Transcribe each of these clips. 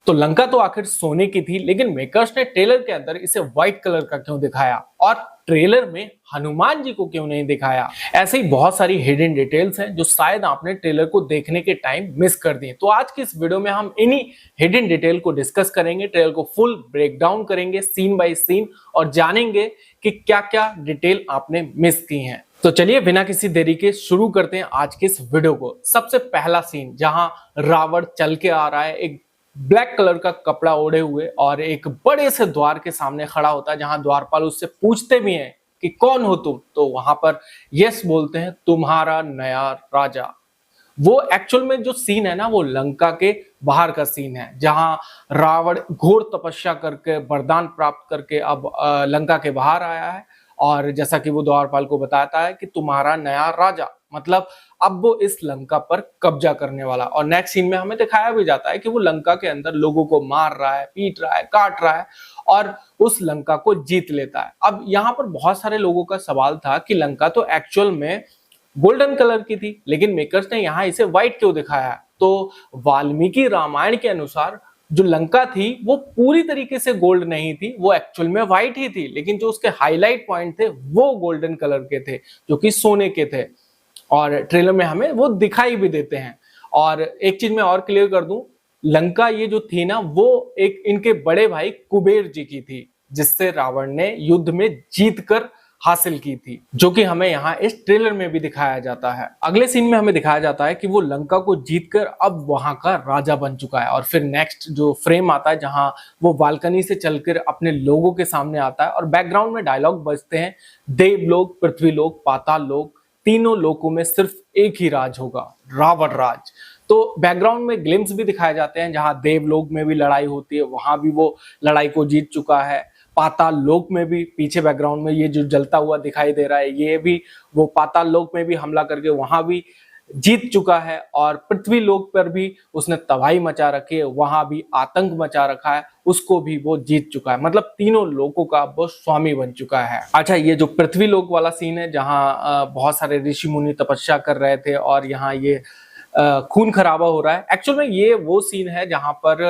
तो लंका तो आखिर सोने की थी, लेकिन मेकर्स ने ट्रेलर के अंदर इसे व्हाइट कलर का क्यों दिखाया और ट्रेलर में हनुमान जी को क्यों नहीं दिखाया। ऐसे ही बहुत सारी हिडन डिटेल्स हैं जो शायद आपने ट्रेलर को देखने के टाइम मिस कर दी। तो आज की इस वीडियो में हम इन्हीं हिडन डिटेल को डिस्कस करेंगे, ट्रेलर को फुल ब्रेक डाउन करेंगे सीन बाय सीन और जानेंगे कि क्या क्या डिटेल आपने मिस की हैं। तो चलिए बिना किसी देरी के शुरू करते हैं आज के इस वीडियो को। सबसे पहला सीन जहां रावण चल के आ रहा है एक ब्लैक कलर का कपड़ा ओढ़े हुए और एक बड़े से द्वार के सामने खड़ा होता है, जहां द्वारपाल उससे पूछते भी हैं कि कौन हो तुम, तो वहां पर यस बोलते हैं, तुम्हारा नया राजा। वो एक्चुअल में जो सीन है ना, वो लंका के बाहर का सीन है, जहां रावण घोर तपस्या करके वरदान प्राप्त करके अब लंका के बाहर आया है और जैसा कि वो द्वारपाल को बताता है कि तुम्हारा नया राजा, मतलब अब वो इस लंका पर कब्जा करने वाला। और नेक्स्ट सीन में हमें दिखाया भी जाता है कि वो लंका के अंदर लोगों को मार रहा है, पीट रहा है, काट रहा है और उस लंका को जीत लेता है। अब यहाँ पर बहुत सारे लोगों का सवाल था कि लंका तो एक्चुअल में गोल्डन कलर की थी, लेकिन मेकर्स ने यहाँ इसे व्हाइट क्यों दिखाया है। तो वाल्मीकि रामायण के अनुसार जो लंका थी वो पूरी तरीके से गोल्ड नहीं थी, वो एक्चुअल में व्हाइट ही थी, लेकिन जो उसके हाईलाइट पॉइंट थे वो गोल्डन कलर के थे, जो कि सोने के थे और ट्रेलर में हमें वो दिखाई भी देते हैं। और एक चीज मैं और क्लियर कर दूं, लंका ये जो थी ना, वो एक इनके बड़े भाई कुबेर जी की थी, जिससे रावण ने युद्ध में जीत कर हासिल की थी, जो कि हमें यहाँ इस ट्रेलर में भी दिखाया जाता है। अगले सीन में हमें दिखाया जाता है कि वो लंका को जीतकर अब वहां का राजा बन चुका है। और फिर नेक्स्ट जो फ्रेम आता है जहां वो बालकनी से चलकर अपने लोगों के सामने आता है और बैकग्राउंड में डायलॉग बजते हैं, देवलोक, पृथ्वीलोक, पाताल लोक, तीनों लोकों में सिर्फ एक ही राज होगा, रावण राज। तो बैकग्राउंड में ग्लिम्स भी दिखाए जाते हैं, जहां देवलोक में भी लड़ाई होती है, वहां भी वो लड़ाई को जीत चुका है। पाताल लोक में भी पीछे बैकग्राउंड में ये जो जलता हुआ दिखाई दे रहा है, ये भी वो पाताल लोक में भी हमला करके वहां भी जीत चुका है। और पृथ्वी लोक पर भी उसने तबाही मचा रखी है, वहां भी आतंक मचा रखा है, उसको भी वो जीत चुका है। मतलब तीनों लोकों का वो स्वामी बन चुका है। अच्छा, ये जो पृथ्वी लोक वाला सीन है जहां बहुत सारे ऋषि मुनि तपस्या कर रहे थे और यहाँ ये खून खराबा हो रहा है, एक्चुअल में ये वो सीन है जहां पर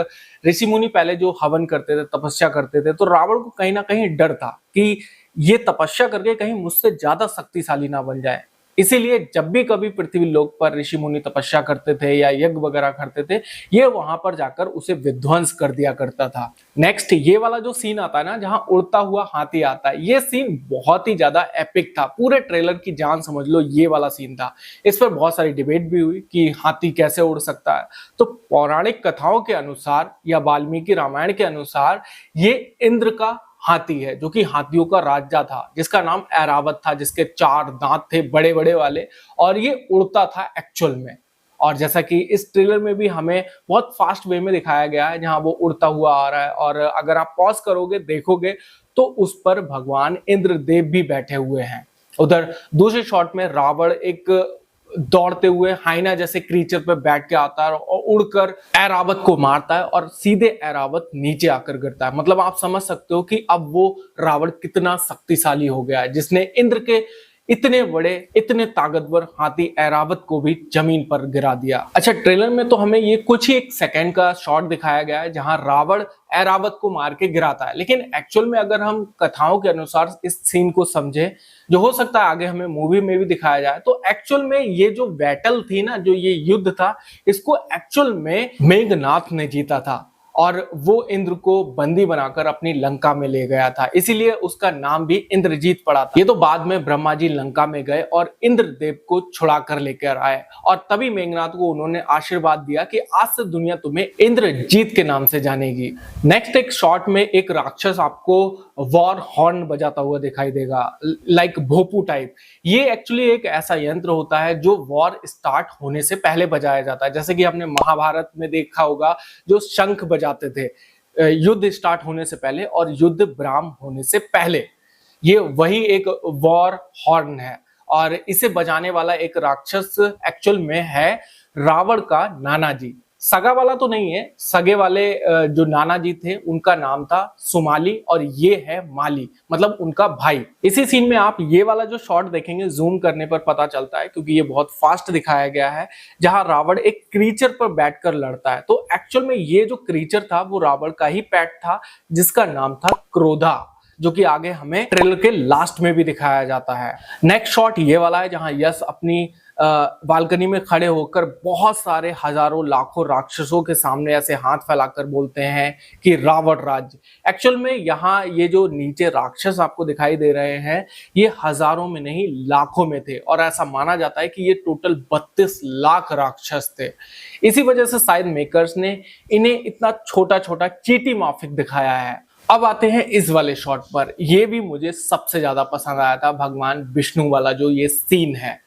ऋषि मुनि पहले जो हवन करते थे, तपस्या करते थे, तो रावण को कहीं ना कहीं डर था कि ये तपस्या करके कहीं मुझसे ज्यादा शक्तिशाली ना बन जाए। इसीलिए जब भी कभी पृथ्वी लोक पर ऋषि मुनि तपस्या करते थे या यज्ञ वगैरह करते थे, ये वहां पर जाकर उसे विध्वंस कर दिया करता था। नेक्स्ट ये वाला जो सीन आता है ना, जहां उड़ता हुआ हाथी आता है, ये सीन बहुत ही ज्यादा एपिक था। पूरे ट्रेलर की जान समझ लो ये वाला सीन था। इस पर बहुत सारी डिबेट भी हुई कि हाथी कैसे उड़ सकता है। तो पौराणिक कथाओं के अनुसार या वाल्मीकि रामायण के अनुसार ये इंद्र का हाथी है, जो कि हाथियों का राजा था, जिसका नाम ऐरावत था, जिसके 4 दांत थे बड़े बड़े वाले, और ये उड़ता था एक्चुअल में। और जैसा कि इस ट्रेलर में भी हमें बहुत फास्ट वे में दिखाया गया है, जहां वो उड़ता हुआ आ रहा है और अगर आप पॉज करोगे देखोगे तो उस पर भगवान इंद्रदेव भी बैठे हुए हैं। उधर दूसरे शॉट में रावण एक दौड़ते हुए हाइना जैसे क्रीचर पे बैठ के आता है और उड़कर ऐरावत को मारता है और सीधे ऐरावत नीचे आकर गिरता है। मतलब आप समझ सकते हो कि अब वो रावण कितना शक्तिशाली हो गया है, जिसने इंद्र के इतने बड़े, इतने ताकतवर हाथी ऐरावत को भी जमीन पर गिरा दिया। अच्छा, ट्रेलर में तो हमें ये कुछ ही एक सेकंड का शॉट दिखाया गया है जहां रावण ऐरावत को मार के गिराता है, लेकिन एक्चुअल में अगर हम कथाओं के अनुसार इस सीन को समझे, जो हो सकता है आगे हमें मूवी में भी दिखाया जाए, तो एक्चुअल में ये जो बैटल थी ना, जो ये युद्ध था, इसको एक्चुअल में मेघनाथ ने जीता था और वो इंद्र को बंदी बनाकर अपनी लंका में ले गया था, इसीलिए उसका नाम भी इंद्रजीत पड़ा था। ये तो बाद में ब्रह्मा जी लंका में गए और इंद्रदेव को छुड़ा कर लेकर आए और तभी मेघनाथ को उन्होंने आशीर्वाद दिया कि आज से दुनिया तुम्हें इंद्रजीत के नाम से जानेगी। नेक्स्ट एक शॉट में एक राक्षस आपको वॉर हॉर्न बजाता हुआ दिखाई देगा, लाइक भोपू टाइप। ये एक्चुअली एक ऐसा यंत्र होता है जो वॉर स्टार्ट होने से पहले बजाया जाता है, जैसे कि हमने महाभारत में देखा होगा जो शंख बजाते थे युद्ध स्टार्ट होने से पहले और युद्ध विराम होने से पहले। ये वही एक वॉर हॉर्न है और इसे बजाने वाला एक राक्षस एक्चुअल में है रावण का नाना जी। सगा वाला तो नहीं है, सगे वाले जो नाना जी थे उनका नाम था सुमाली और ये है माली, मतलब उनका भाई। इसी सीन में आप ये वाला जो शॉट देखेंगे जूम करने पर पता चलता है, क्योंकि ये बहुत फास्ट दिखाया गया है, जहां रावण एक क्रीचर पर बैठकर लड़ता है। तो एक्चुअल में ये जो क्रीचर था वो रावण का ही पेट था, जिसका नाम था क्रोधा, जो कि आगे हमें ट्रेलर के लास्ट में भी दिखाया जाता है। नेक्स्ट शॉट ये वाला है, जहां यश अपनी बालकनी में खड़े होकर बहुत सारे हजारों लाखों राक्षसों के सामने ऐसे हाथ फैलाकर बोलते हैं कि रावण राज्य। एक्चुअल में यहाँ ये जो नीचे राक्षस आपको दिखाई दे रहे हैं, ये हजारों में नहीं लाखों में थे, और ऐसा माना जाता है कि ये टोटल 32 लाख राक्षस थे। इसी वजह से शायद मेकर्स ने इन्हें इतना छोटा छोटा चींटी माफिक दिखाया है। अब आते हैं इस वाले शॉट पर। यह भी मुझे सबसे ज्यादा पसंद आया था, भगवान विष्णु वाला जो ये सीन है।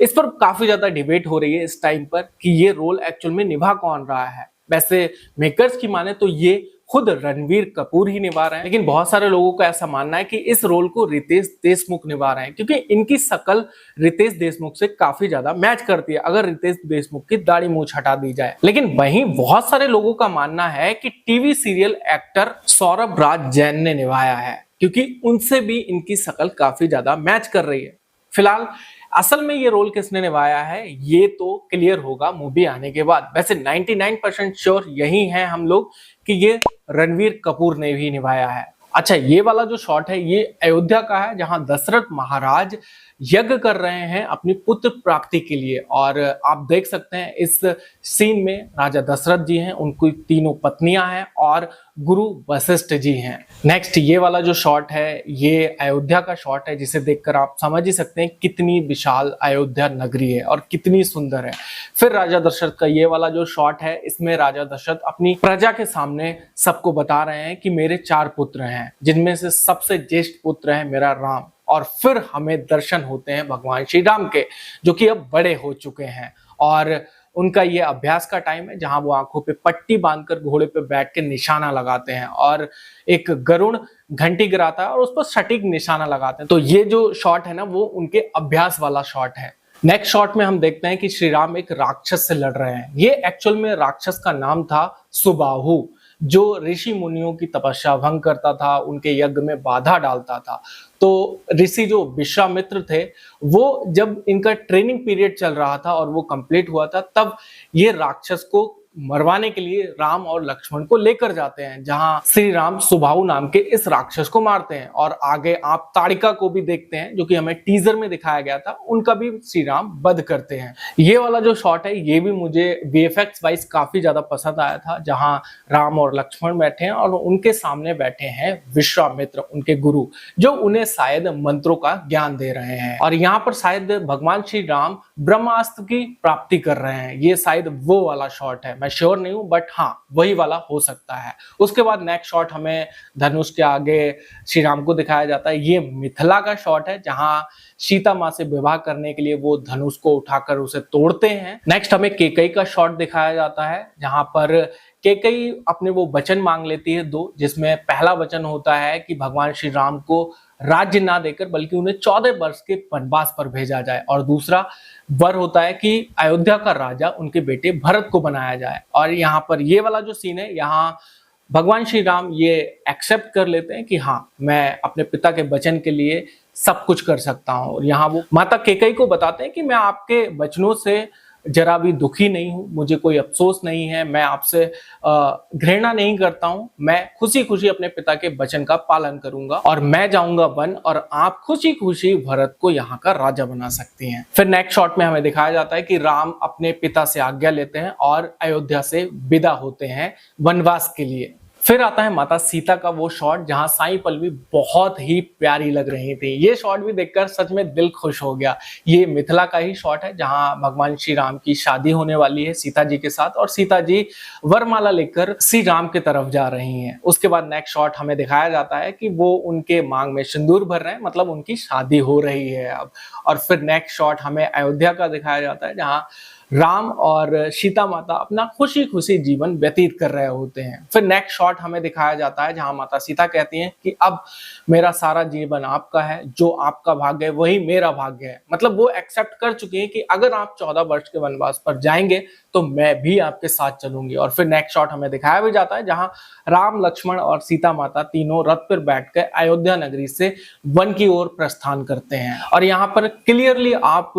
इस पर काफी ज्यादा डिबेट हो रही है इस टाइम पर कि ये रोल एक्चुअल में निभा कौन रहा है। वैसे मेकर्स की माने तो ये खुद रणवीर कपूर ही निभा रहे हैं, लेकिन बहुत सारे लोगों का ऐसा मानना है कि इस रोल को रितेश देशमुख निभा रहे हैं, क्योंकि इनकी शक्ल रितेश देशमुख से काफी ज्यादा मैच करती है अगर रितेश देशमुख की दाढ़ी मूंछ हटा दी जाए। लेकिन वहीं बहुत सारे लोगों का मानना है कि टीवी सीरियल एक्टर सौरभ राज जैन ने निभाया है, क्योंकि उनसे भी इनकी शक्ल काफी ज्यादा मैच कर रही है। फिलहाल असल में ये रोल किसने निभाया है ये तो क्लियर होगा मूवी आने के बाद। वैसे 99% श्योर यही है हम लोग कि ये रणवीर कपूर ने भी निभाया है। अच्छा, ये वाला जो शॉट है ये अयोध्या का है, जहां दशरथ महाराज यज्ञ कर रहे हैं अपनी पुत्र प्राप्ति के लिए, और आप देख सकते हैं इस सीन में राजा दशरथ जी हैं, उनकी तीनों पत्नियां हैं और गुरु वशिष्ठ जी हैं। नेक्स्ट ये वाला जो शॉट है ये अयोध्या का शॉट है, जिसे देखकर आप समझ ही सकते हैं कितनी विशाल अयोध्या नगरी है और कितनी सुंदर है। फिर राजा दशरथ का ये वाला जो शॉट है, इसमें राजा दशरथ अपनी प्रजा के सामने सबको बता रहे हैं कि मेरे 4 पुत्र हैं, जिनमें से सबसे ज्येष्ठ पुत्र है मेरा राम। और फिर हमें दर्शन होते हैं भगवान श्री राम के, जो कि अब बड़े हो चुके हैं, और उनका ये अभ्यास का टाइम है जहां वो आंखों पे पट्टी बांधकर घोड़े पे बैठ के निशाना लगाते हैं, और एक गरुड़ घंटी गिराता है और उस पर सटीक निशाना लगाते हैं। तो ये जो शॉट है ना वो उनके अभ्यास वाला शॉट है। नेक्स्ट शॉट में हम देखते हैं कि श्री राम एक राक्षस से लड़ रहे हैं। ये एक्चुअल में राक्षस का नाम था सुबाहु, जो ऋषि मुनियों की तपस्या भंग करता था, उनके यज्ञ में बाधा डालता था। तो ऋषि जो विश्वामित्र थे, वो जब इनका ट्रेनिंग पीरियड चल रहा था और वो कंप्लीट हुआ था, तब ये राक्षस को मरवाने के लिए राम और लक्ष्मण को लेकर जाते हैं, जहां श्री राम सुबाहु नाम के इस राक्षस को मारते हैं। और आगे आप ताड़िका को भी देखते हैं, जो कि हमें टीजर में दिखाया गया था, उनका भी श्री राम वध करते हैं। ये वाला जो शॉट है ये भी मुझे वीएफएक्स वाइज काफी ज्यादा पसंद आया था, जहां राम और लक्ष्मण बैठे हैं और उनके सामने बैठे हैं विश्वामित्र, उनके गुरु, जो उन्हें शायद मंत्रों का ज्ञान दे रहे हैं। और यहाँ पर शायद भगवान श्री राम ब्रह्मास्त्र की प्राप्ति कर रहे हैं। ये शायद वो वाला शॉट है, मैं श्योर नहीं हूं, बट हाँ वही वाला हो सकता है। उसके बाद नेक्स्ट शॉट हमें धनुष के आगे श्री राम को दिखाया जाता है। ये मिथिला का शॉट है, जहां सीता माँ से विवाह करने के लिए वो धनुष को उठाकर उसे तोड़ते हैं। नेक्स्ट हमें केकई का शॉट दिखाया जाता है, जहां पर केकई अपने वो वचन मांग लेती है 2, जिसमें पहला वचन होता है कि भगवान श्री राम को राज्य ना देकर बल्कि उन्हें 14 वर्ष के वनवास पर भेजा जाए, और दूसरा वर होता है कि अयोध्या का राजा उनके बेटे भरत को बनाया जाए। और यहाँ पर ये वाला जो सीन है, यहाँ भगवान श्री राम ये एक्सेप्ट कर लेते हैं कि हाँ मैं अपने पिता के वचन के लिए सब कुछ कर सकता हूँ। और यहाँ वो माता केकई को बताते हैं कि मैं आपके वचनों से जरा भी दुखी नहीं हूं, मुझे कोई अफसोस नहीं है, मैं आपसे घृणा नहीं करता हूं, मैं खुशी खुशी अपने पिता के वचन का पालन करूंगा और मैं जाऊंगा वन, और आप खुशी खुशी भरत को यहाँ का राजा बना सकती हैं। फिर नेक्स्ट शॉट में हमें दिखाया जाता है कि राम अपने पिता से आज्ञा लेते हैं और अयोध्या से विदा होते हैं वनवास के लिए। फिर आता है माता सीता का वो शॉट, जहां साईं पल्लवी बहुत ही प्यारी लग रही थी। ये शॉट भी देखकर सच में दिल खुश हो गया। ये मिथिला का ही शॉट है, जहां भगवान श्री राम की शादी होने वाली है सीता जी के साथ, और सीता जी वरमाला लेकर श्री राम की तरफ जा रही हैं। उसके बाद नेक्स्ट शॉट हमें दिखाया जाता है कि वो उनके मांग में सिंदूर भर रहे हैं, मतलब उनकी शादी हो रही है अब। और फिर नेक्स्ट शॉट हमें अयोध्या का दिखाया जाता है, जहाँ राम और सीता माता अपना खुशी खुशी जीवन व्यतीत कर रहे होते हैं। फिर नेक्स्ट शॉट हमें दिखाया जाता है जहां माता सीता कहती हैं कि अब मेरा सारा जीवन आपका है, जो आपका भाग्य है वही मेरा भाग्य है। मतलब वो एक्सेप्ट कर चुकी हैं कि अगर आप 14 वर्ष के वनवास पर जाएंगे तो मैं भी आपके साथ चलूंगी। और फिर नेक्स्ट शॉट हमें दिखाया भी जाता है जहां राम, लक्ष्मण और सीता माता तीनों रथ पर बैठकर अयोध्या नगरी से वन की ओर प्रस्थान करते हैं। और यहाँ पर क्लियरली आप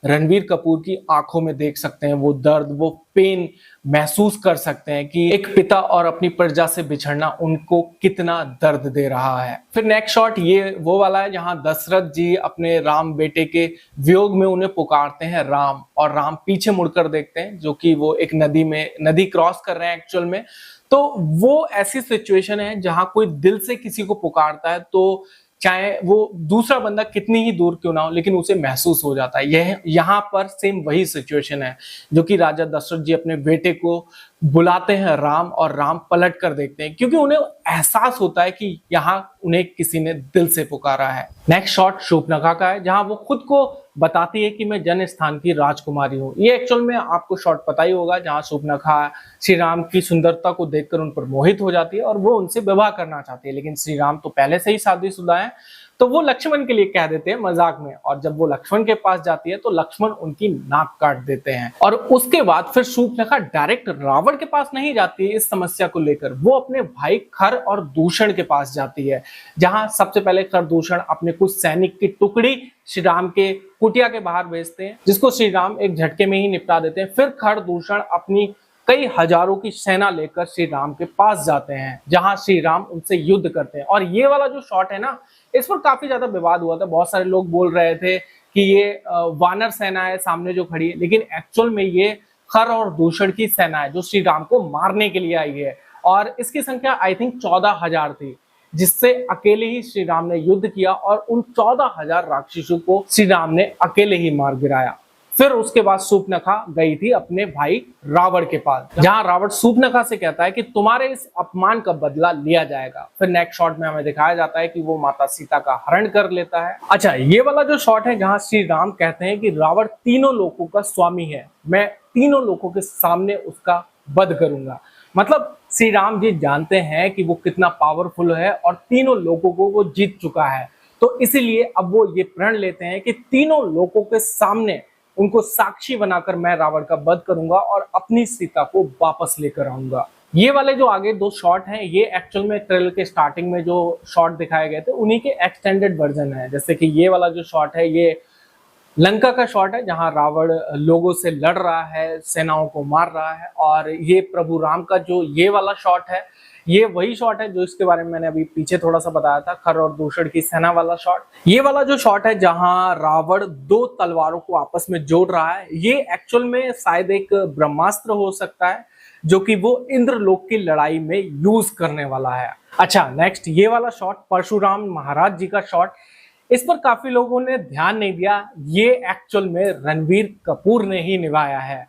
रणबीर कपूर की आंखों में देख सकते हैं वो दर्द, वो पेन महसूस कर सकते हैं कि एक पिता और अपनी प्रजा से बिछड़ना उनको कितना दर्द दे रहा है। फिर नेक्स्ट शॉट ये वो वाला है जहां दशरथ जी अपने राम बेटे के वियोग में उन्हें पुकारते हैं राम, और राम पीछे मुड़कर देखते हैं जो कि वो एक नदी क्रॉस कर रहे हैं एक्चुअल में। तो वो ऐसी सिचुएशन है जहां कोई दिल से किसी को पुकारता है तो चाहे वो दूसरा बंदा कितनी ही दूर क्यों ना हो लेकिन उसे महसूस हो जाता है। यह यहाँ पर सेम वही सिचुएशन है जो कि राजा दशरथ जी अपने बेटे को बुलाते हैं राम, और राम पलट कर देखते हैं क्योंकि उन्हें एहसास होता है कि यहाँ उन्हें किसी ने दिल से पुकारा है। नेक्स्ट शॉट शूर्पणखा का है जहां वो खुद को बताती है कि मैं जन स्थान की राजकुमारी हूँ। ये एक्चुअल में आपको शॉट पता ही होगा जहां शूर्पणखा श्री राम की सुंदरता को देखकर उन पर मोहित हो जाती है और वो उनसे विवाह करना चाहती है, लेकिन श्री राम तो पहले से ही शादीशुदा है तो वो लक्ष्मण के लिए कह देते हैं मजाक में, और जब वो लक्ष्मण के पास जाती है तो लक्ष्मण उनकी नाक काट देते हैं। और उसके बाद फिर शूर्पणखा डायरेक्ट रावण के पास नहीं जाती है इस समस्या को लेकर, वो अपने भाई खर और दूषण के पास जाती है जहां सबसे पहले खर दूषण अपने कुछ सैनिक की टुकड़ी श्री राम के कुटिया के बाहर भेजते हैं जिसको श्री राम एक झटके में ही निपटा देते हैं। फिर खर दूषण अपनी कई हजारों की सेना लेकर श्री राम के पास जाते हैं जहां श्री राम उनसे युद्ध करते हैं। और ये वाला जो शॉट है ना, इस पर काफी ज्यादा विवाद हुआ था। बहुत सारे लोग बोल रहे थे कि ये वानर सेना है सामने जो खड़ी है, लेकिन एक्चुअल में ये खर और दूषण की सेना है जो श्री राम को मारने के लिए आई है। और इसकी संख्या आई थिंक 14,000 थी जिससे अकेले ही श्री राम ने युद्ध किया और उन 14,000 राक्षसों को श्री राम ने अकेले ही मार गिराया। फिर उसके बाद शूर्पणखा गई थी अपने भाई रावण के पास जहां रावण शूर्पणखा से कहता है कि तुम्हारे इस अपमान का बदला लिया जाएगा। फिर नेक्स्ट शॉट में हमें दिखाया जाता है कि वो माता सीता का हरण कर लेता है। अच्छा, ये वाला जो शॉट है जहां श्री राम कहते हैं कि रावण तीनों लोगों का स्वामी है, मैं तीनों लोगों के सामने उसका वध करूंगा। मतलब श्री राम जी जानते हैं कि वो कितना पावरफुल है और तीनों लोगों को वो जीत चुका है, तो इसीलिए अब वो ये प्रण लेते हैं कि तीनों लोगों के सामने उनको साक्षी बनाकर मैं रावण का वध करूंगा और अपनी सीता को वापस लेकर आऊंगा। ये वाले जो आगे दो शॉट हैं ये एक्चुअल में ट्रेलर के स्टार्टिंग में जो शॉट दिखाए गए थे उन्हीं के एक्सटेंडेड वर्जन है। जैसे कि ये वाला जो शॉट है ये लंका का शॉट है जहां रावण लोगों से लड़ रहा है, सेनाओं को मार रहा है, और ये प्रभु राम का जो ये वाला शॉट है ये वही शॉट है जो इसके बारे में मैंने अभी पीछे थोड़ा सा बताया था, खर और दूषण की सेना वाला शॉट। ये वाला जो शॉट है जहां रावण दो तलवारों को आपस में जोड़ रहा है, ये एक्चुअल में शायद एक ब्रह्मास्त्र हो सकता है जो कि वो इंद्रलोक की लड़ाई में यूज करने वाला है। अच्छा, नेक्स्ट ये वाला शॉट परशुराम महाराज जी का शॉट, इस पर काफी लोगों ने ध्यान नहीं दिया, ये एक्चुअल में रणबीर कपूर ने ही निभाया है।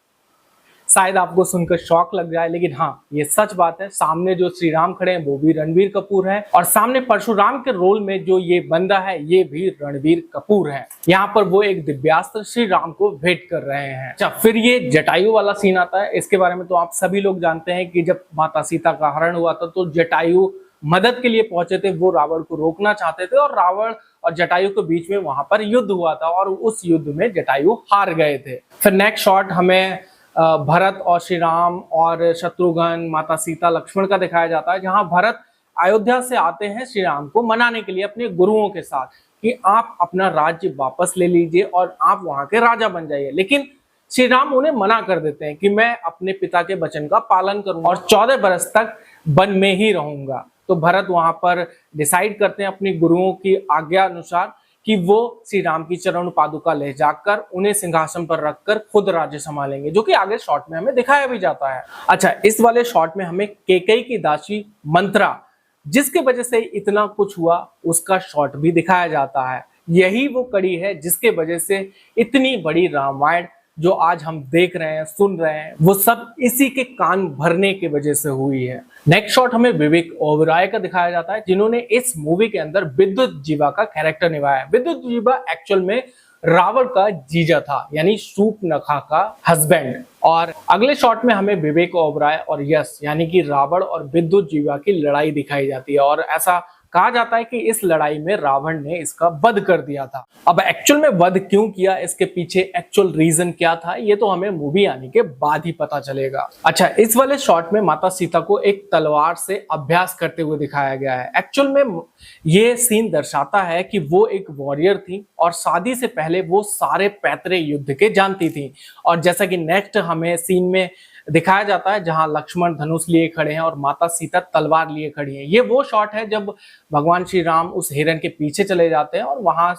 शायद आपको सुनकर शॉक लग जाए लेकिन हाँ ये सच बात है। सामने जो श्री राम खड़े हैं वो भी रणबीर कपूर है और सामने परशुराम के रोल में जो ये बंदा है ये भी रणबीर कपूर है। यहाँ पर वो एक दिव्यास्त्र श्री राम को भेंट कर रहे हैं। अच्छा, फिर ये जटायु वाला सीन आता है। इसके बारे में तो आप सभी लोग जानते हैं कि जब माता सीता का हरण हुआ था तो जटायु मदद के लिए पहुंचे थे, वो रावण को रोकना चाहते थे और रावण और जटायु के बीच में वहां पर युद्ध हुआ था और उस युद्ध में जटायु हार गए थे। फिर नेक्स्ट शॉट हमें भरत और श्री राम और शत्रुघ्न, माता सीता, लक्ष्मण का दिखाया जाता है जहां भरत अयोध्या से आते हैं श्री राम को मनाने के लिए अपने गुरुओं के साथ कि आप अपना राज्य वापस ले लीजिए और आप वहां के राजा बन जाइए। लेकिन श्री राम उन्हें मना कर देते हैं कि मैं अपने पिता के वचन का पालन करूंगा और 14 बरस तक वन में ही रहूंगा। तो भरत वहां पर डिसाइड करते हैं अपनी गुरुओं की आज्ञा अनुसार कि वो श्री राम की चरण पादुका ले जाकर उन्हें सिंहासन पर रखकर खुद राज्य संभालेंगे, जो कि आगे शॉट में हमें दिखाया भी जाता है। अच्छा, इस वाले शॉट में हमें केकई की दासी मंत्रा, जिसके वजह से इतना कुछ हुआ, उसका शॉट भी दिखाया जाता है। यही वो कड़ी है जिसके वजह से इतनी बड़ी रामायण जो आज हम देख रहे हैं, सुन रहे हैं, वो सब इसी के कान भरने की वजह से हुई है। नेक्स्ट शॉट हमें विवेक ओबेरॉय का दिखाया जाता है जिन्होंने इस मूवी के अंदर विद्युत जीवा का कैरेक्टर निभाया है। विद्युत जीवा एक्चुअल में रावण का जीजा था, यानी शूर्पणखा का हस्बैंड। और अगले शॉट में हमें विवेक ओबराय और यश यानी कि रावण और विद्युत जीवा की लड़ाई दिखाई जाती है, और ऐसा कहा जाता है कि इस लड़ाई में रावण ने इसका वध कर दिया था। अब एक्चुअल में वध क्यों किया, इसके पीछे एक्चुअल रीजन क्या था, ये तो हमें मूवी आने के बाद ही पता चलेगा। अच्छा, इस वाले शॉट में माता सीता को एक तलवार से अभ्यास करते हुए दिखाया गया है। एक्चुअल में ये सीन दर्शाता है कि वो एक वॉरियर थी और शादी से पहले वो सारे पैतरे युद्ध के जानती थी। और जैसा कि नेक्स्ट हमें सीन में दिखाया जाता है जहां लक्ष्मण धनुष लिए खड़े हैं और माता सीता तलवार लिए खड़ी हैं, ये वो शॉट है जब भगवान श्री राम उस हिरण के पीछे चले जाते हैं और वहां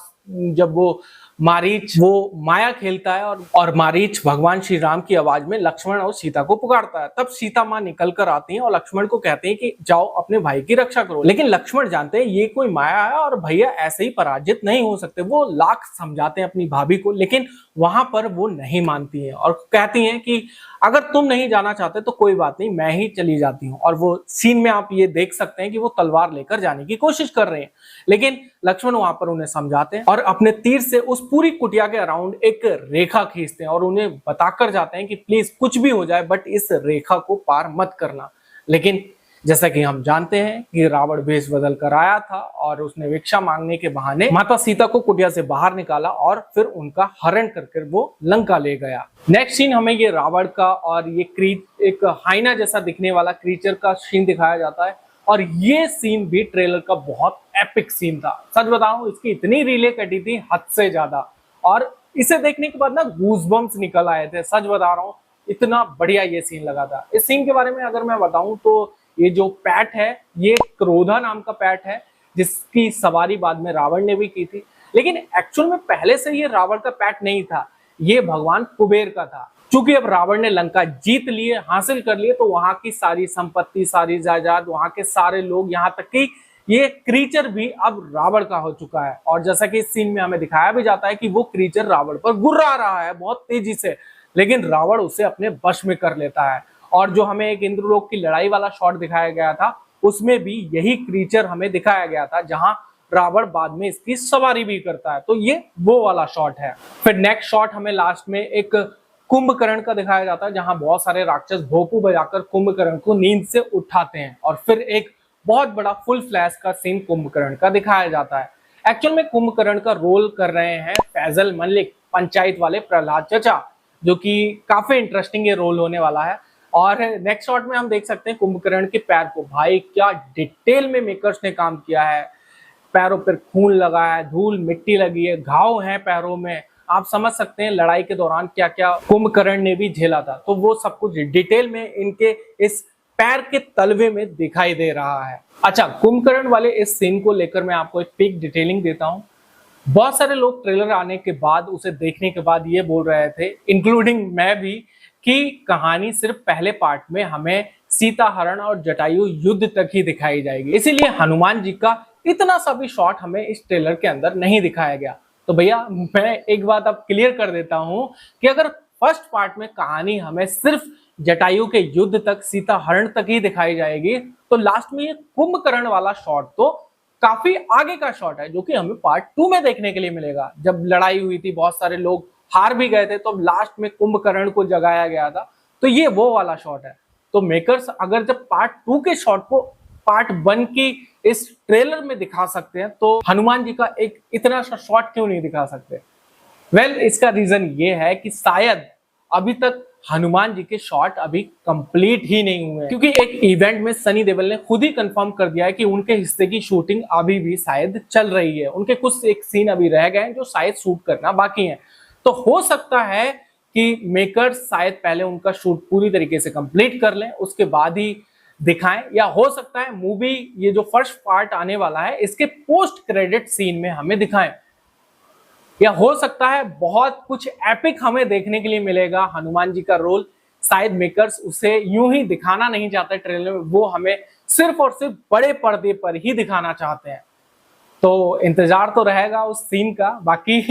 जब वो मारीच वो माया खेलता है और मारीच भगवान श्री राम की आवाज में लक्ष्मण और सीता को पुकारता है, तब सीता माँ निकल कर आती हैं और लक्ष्मण को कहते हैं कि जाओ अपने भाई की रक्षा करो। लेकिन लक्ष्मण जानते हैं ये कोई माया है और भैया ऐसे ही पराजित नहीं हो सकते। वो लाख समझाते हैं अपनी भाभी को, लेकिन वहां पर वो नहीं मानती है और कहती हैं कि अगर तुम नहीं जाना चाहते तो कोई बात नहीं, मैं ही चली जाती हूँ। और वो सीन में आप ये देख सकते हैं कि वो तलवार लेकर जाने की कोशिश कर रहे हैं, लेकिन लक्ष्मण वहां पर उन्हें समझाते हैं और अपने तीर से उस पूरी कुटिया के अराउंड एक रेखा खींचते हैं और उन्हें बताकर जाते हैं कि प्लीज कुछ भी हो जाए बट इस रेखा को पार मत करना। लेकिन जैसा कि हम जानते हैं कि रावण वेश बदल कर आया था और उसने भिक्षा मांगने के बहाने माता सीता को कुटिया से बाहर निकाला और फिर उनका हरण करके वो लंका ले गया। नेक्स्ट सीन हमें ये रावण का और ये एक हाइना जैसा दिखने वाला क्रीचर का सीन दिखाया जाता है, और ये सीन भी ट्रेलर का बहुत एपिक सीन था। सच बताऊं, इसकी इतनी रीलें कटी थी हद से ज्यादा, और इसे देखने के बाद ना गूज़बम्प्स निकल आए थे। सच बता रहा हूँ, इतना बढ़िया ये सीन लगा था। इस सीन के बारे में अगर मैं बताऊं तो ये जो पैट है ये क्रोधा नाम का पैट है, जिसकी सवारी बाद में रावण ने भी की थी। लेकिन एक्चुअल में पहले से ये रावण का पैट नहीं था, ये भगवान कुबेर का था। चूंकि अब रावण ने लंका जीत लिए, हासिल कर लिए, तो वहां की सारी संपत्ति, सारी जायदाद, वहां के सारे लोग, यहाँ तक कि ये क्रीचर भी अब रावण का हो चुका है। और जैसा कि इस सीन में हमें दिखाया भी जाता है कि वो क्रीचर रावण पर गुर्रा रहा है बहुत तेजी से, लेकिन रावण उसे अपने वश में कर लेता है। और जो हमें एक इंद्रलोक की लड़ाई वाला शॉट दिखाया गया था, उसमें भी यही क्रीचर हमें दिखाया गया था, जहां रावण बाद में इसकी सवारी भी करता है। तो ये वो वाला शॉट है। फिर नेक्स्ट शॉट हमें लास्ट में एक कुंभकर्ण का दिखाया जाता है, जहां बहुत सारे राक्षस भोपू बजाकर कुंभकर्ण को नींद से उठाते हैं, और फिर एक बहुत बड़ा फुल फ्लैश का सीन कुंभकर्ण का दिखाया जाता है। एक्चुअल में कुंभकर्ण का रोल कर रहे हैं फैजल मलिक, पंचायत वाले प्रहलाद चचा, जो कि काफी इंटरेस्टिंग ये रोल होने वाला है। और नेक्स्ट शॉट में हम देख सकते हैं कुंभकर्ण के पैर को, भाई क्या डिटेल में मेकर्स ने काम किया है। पैरों पर खून लगा है, धूल मिट्टी लगी है, घाव हैं पैरों में। आप समझ सकते हैं लड़ाई के दौरान क्या क्या कुंभकर्ण ने भी झेला था। तो वो सब कुछ डिटेल में इनके इस पैर के तलवे में दिखाई दे रहा है। अच्छा, कुंभकर्ण वाले इस सीन को लेकर मैं आपको एक पिक डिटेलिंग देता हूँ। बहुत सारे लोग ट्रेलर आने के बाद, उसे देखने के बाद ये बोल रहे थे, इंक्लूडिंग मैं भी, कि कहानी सिर्फ पहले पार्ट में हमें सीता हरण और जटायु युद्ध तक ही दिखाई जाएगी, इसीलिए हनुमान जी का इतना सा भी शॉट हमें इस ट्रेलर के अंदर नहीं दिखाया गया। तो भैया मैं एक बात अब क्लियर कर देता हूं कि अगर फर्स्ट पार्ट में कहानी हमें सिर्फ जटायु के युद्ध तक, सीता हरण तक ही दिखाई जाएगी, तो लास्ट में ये कुंभकर्ण वाला शॉट तो काफी आगे का शॉट है, जो कि हमें पार्ट 2 में देखने के लिए मिलेगा। जब लड़ाई हुई थी, बहुत सारे लोग हार भी गए थे, तो लास्ट में कुंभकर्ण को जगाया गया था, तो ये वो वाला शॉट है। तो मेकर्स अगर जब पार्ट 2 के शॉट को पार्ट 1 की इस ट्रेलर में दिखा सकते हैं, तो हनुमान जी का एक इतना सा शॉट क्यों नहीं दिखा सकते? वेल, इसका रीजन ये है कि शायद अभी तक हनुमान जी के शॉट अभी कंप्लीट ही नहीं हुए, क्योंकि एक इवेंट में सनी देओल ने खुद ही कंफर्म कर दिया है कि उनके हिस्से की शूटिंग अभी भी शायद चल रही है। उनके कुछ एक सीन अभी रह गए हैं जो शायद शूट करना बाकी है। तो हो सकता है कि मेकर्स शायद पहले उनका शूट पूरी तरीके से कंप्लीट कर लें, उसके बाद ही दिखाएं, या हो सकता है मूवी ये जो फर्स्ट पार्ट आने वाला है इसके पोस्ट क्रेडिट सीन में हमें दिखाएं, या हो सकता है बहुत कुछ एपिक हमें देखने के लिए मिलेगा। हनुमान जी का रोल शायद मेकर्स उसे यूं ही दिखाना नहीं चाहते ट्रेलर में, वो हमें सिर्फ और सिर्फ बड़े पर्दे पर ही दिखाना चाहते हैं। तो इंतजार तो रहेगा उस सीन का। बाकी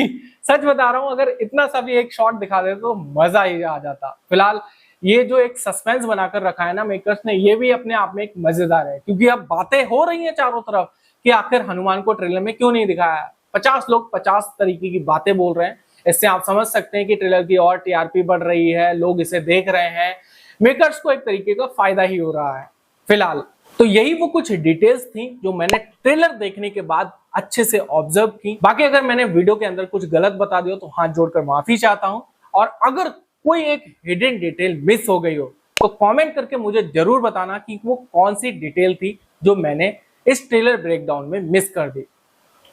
सच बता रहा हूं, अगर इतना सा भी एक शॉट दिखा दे तो मजा ही आ जाता। फिलहाल ये जो एक सस्पेंस बनाकर रखा है ना मेकर्स ने, ये भी अपने आप में एक मजेदार है, क्योंकि अब बातें हो रही हैं चारों तरफ कि आखिर हनुमान को ट्रेलर में क्यों नहीं दिखाया। 50 लोग 50 तरीके की बातें बोल रहे हैं, इससे आप समझ सकते हैं कि ट्रेलर की और टीआरपी बढ़ रही है, लोग इसे देख रहे हैं, मेकर्स को एक तरीके का फायदा ही हो रहा है फिलहाल। तो यही वो कुछ डिटेल्स थी जो मैंने ट्रेलर देखने के बाद अच्छे से ऑब्जर्व की। बाकी अगर मैंने वीडियो के अंदर कुछ गलत बता दिया तो हाथ जोड़कर माफी चाहता हूं, और अगर कोई एक हिडन डिटेल मिस हो गई हो तो कमेंट करके मुझे जरूर बताना कि वो कौन सी डिटेल थी जो मैंने इस ट्रेलर ब्रेकडाउन में मिस कर दी।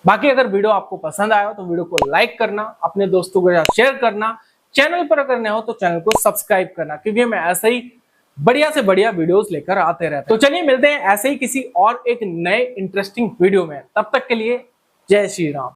बाकी अगर वीडियो आपको पसंद आया हो तो वीडियो को लाइक करना, अपने दोस्तों के साथ शेयर करना, चैनल पर अगर नए हो तो चैनल को सब्सक्राइब करना, क्योंकि मैं ऐसे ही बढ़िया से बढ़िया वीडियोस लेकर आते रहते हैं। तो चलिए मिलते हैं ऐसे ही किसी और एक नए इंटरेस्टिंग वीडियो में, तब तक के लिए जय श्री राम।